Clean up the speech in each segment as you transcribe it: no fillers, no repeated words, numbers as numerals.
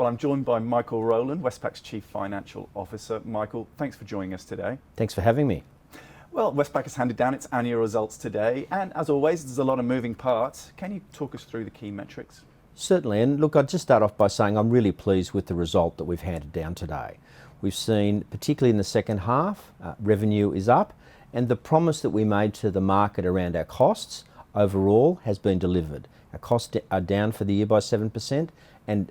Well, I'm joined by Michael Rowland, Westpac's Chief Financial Officer. Michael, thanks for joining us today. Thanks for having me. Well, Westpac has handed down its annual results today, and as always, there's a lot of moving parts. Can you talk us through the key metrics? Certainly, and look, I'd just start off by saying I'm really pleased with the result that we've handed down today. We've seen, particularly in the second half, revenue is up, and the promise that we made to the market around our costs overall has been delivered. Our costs are down for the year by 7%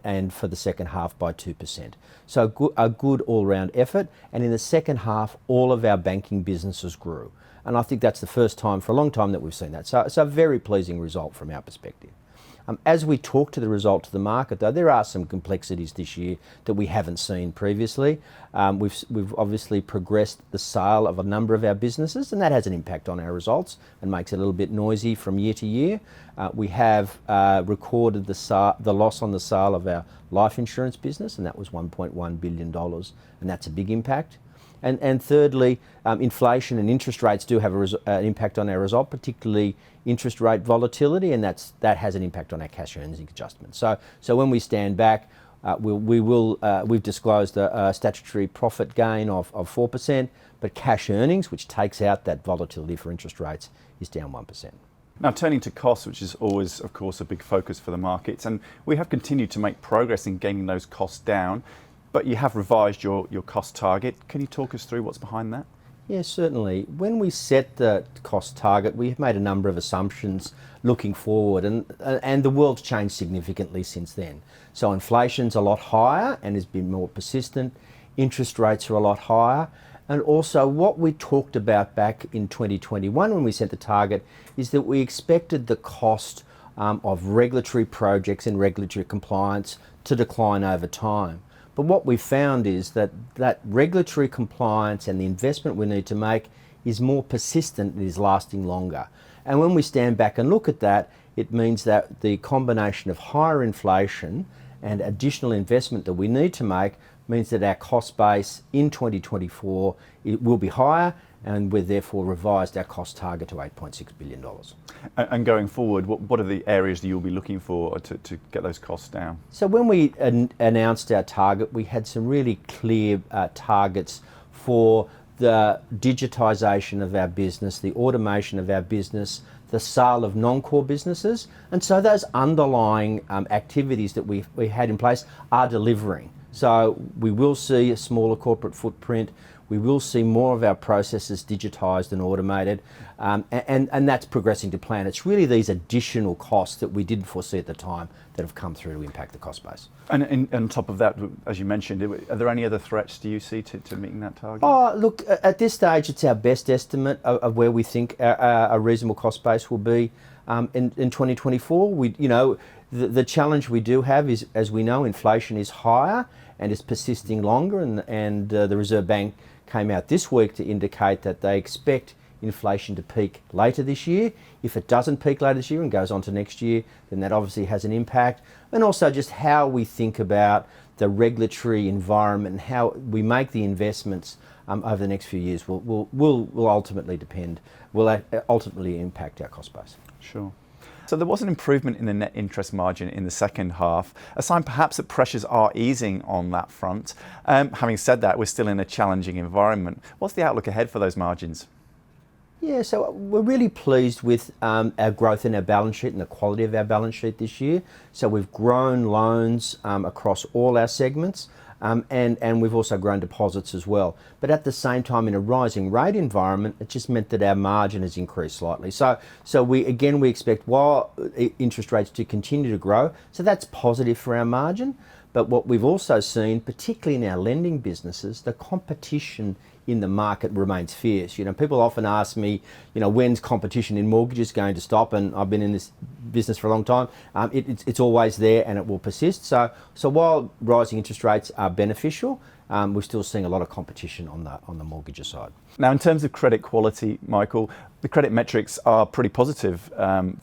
and for the second half by 2%. So a good all-round effort, and in the second half all of our banking businesses grew. And I think that's the first time for a long time that we've seen that. So it's a very pleasing result from our perspective. As we talk to the result to the market, though, there are some complexities this year that we haven't seen previously. We've obviously progressed the sale of a number of our businesses, and that has an impact on our results and makes it a little bit noisy from year to year. We have recorded the loss on the sale of our life insurance business, and that was $1.1 billion, and that's a big impact. And thirdly, inflation and interest rates do have an impact on our result, particularly interest rate volatility, and that has an impact on our cash earnings adjustment. So when we stand back, we've disclosed a statutory profit gain of 4%, but cash earnings, which takes out that volatility for interest rates, is down 1%. Now, turning to costs, which is always, of course, a big focus for the markets, and we have continued to make progress in getting those costs down, but you have revised your cost target. Can you talk us through what's behind that? Yes, certainly. When we set the cost target, we have made a number of assumptions looking forward, and the world's changed significantly since then. So inflation's a lot higher and has been more persistent. Interest rates are a lot higher. And also what we talked about back in 2021 when we set the target is that we expected the cost of regulatory projects and regulatory compliance to decline over time. But what we found is that regulatory compliance and the investment we need to make is more persistent and is lasting longer. And when we stand back and look at that, it means that the combination of higher inflation and additional investment that we need to make means that our cost base in 2024 it will be higher, and we've therefore revised our cost target to $8.6 billion. And going forward, what are the areas that you'll be looking for to get those costs down? So when we announced our target, we had some really clear targets for the digitisation of our business, the automation of our business, the sale of non-core businesses. And so those underlying activities that we had in place are delivering. So we will see a smaller corporate footprint. We will see more of our processes digitised and automated, and that's progressing to plan. It's really these additional costs that we didn't foresee at the time that have come through to impact the cost base. And on top of that, as you mentioned, are there any other threats do you see to meeting that target? Oh, look, at this stage, it's our best estimate of where we think a reasonable cost base will be in 2024. The challenge we do have is, as we know, inflation is higher and is persisting longer, and the Reserve Bank came out this week to indicate that they expect inflation to peak later this year. If it doesn't peak later this year and goes on to next year, then that obviously has an impact. And also just how we think about the regulatory environment and how we make the investments over the next few years will ultimately impact our cost base. Sure. So there was an improvement in the net interest margin in the second half, a sign perhaps that pressures are easing on that front. Having said that, we're still in a challenging environment. What's the outlook ahead for those margins? Yeah, so we're really pleased with our growth in our balance sheet and the quality of our balance sheet this year. So we've grown loans across all our segments, and we've also grown deposits as well. But at the same time, in a rising rate environment, it just meant that our margin has increased slightly. So we expect while interest rates to continue to grow, so that's positive for our margin. But what we've also seen, particularly in our lending businesses, the competition in the market remains fierce. People often ask me, when's competition in mortgages going to stop? And I've been in this business for a long time. It's always there and it will persist. So while rising interest rates are beneficial, we're still seeing a lot of competition on the mortgages side. Now, in terms of credit quality, Michael, the credit metrics are pretty positive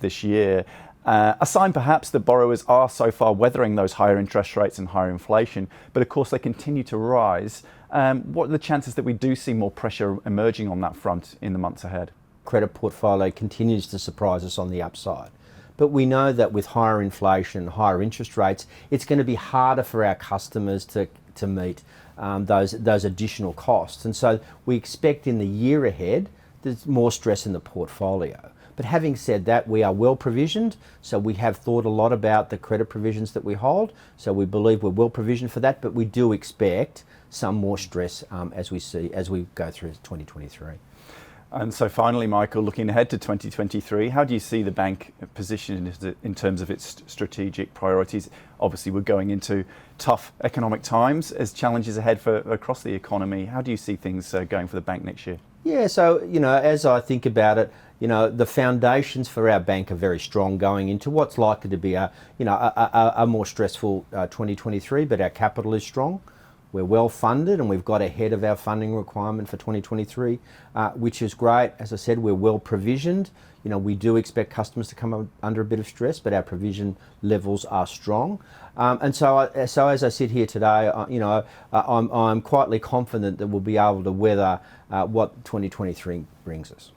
this year. A sign perhaps that borrowers are so far weathering those higher interest rates and higher inflation, but of course they continue to rise. What are the chances that we do see more pressure emerging on that front in the months ahead? Credit portfolio continues to surprise us on the upside. but we know that with higher inflation, higher interest rates, it's going to be harder for our customers to meet those additional costs. And so we expect in the year ahead there's more stress in the portfolio. But having said that, we are well provisioned, so we have thought a lot about the credit provisions that we hold, so we believe we're well provisioned for that, but we do expect some more stress as we go through 2023. And so finally, Michael, looking ahead to 2023, how do you see the bank positioned in terms of its strategic priorities? Obviously, we're going into tough economic times as challenges ahead across the economy. How do you see things going for the bank next year? Yeah, so, as I think about it, the foundations for our bank are very strong going into what's likely to be a more stressful 2023, but our capital is strong. We're well funded and we've got ahead of our funding requirement for 2023, which is great. As I said, we're well provisioned. We do expect customers to come under a bit of stress, but our provision levels are strong. And so as I sit here today, I'm quietly confident that we'll be able to weather what 2023 brings us.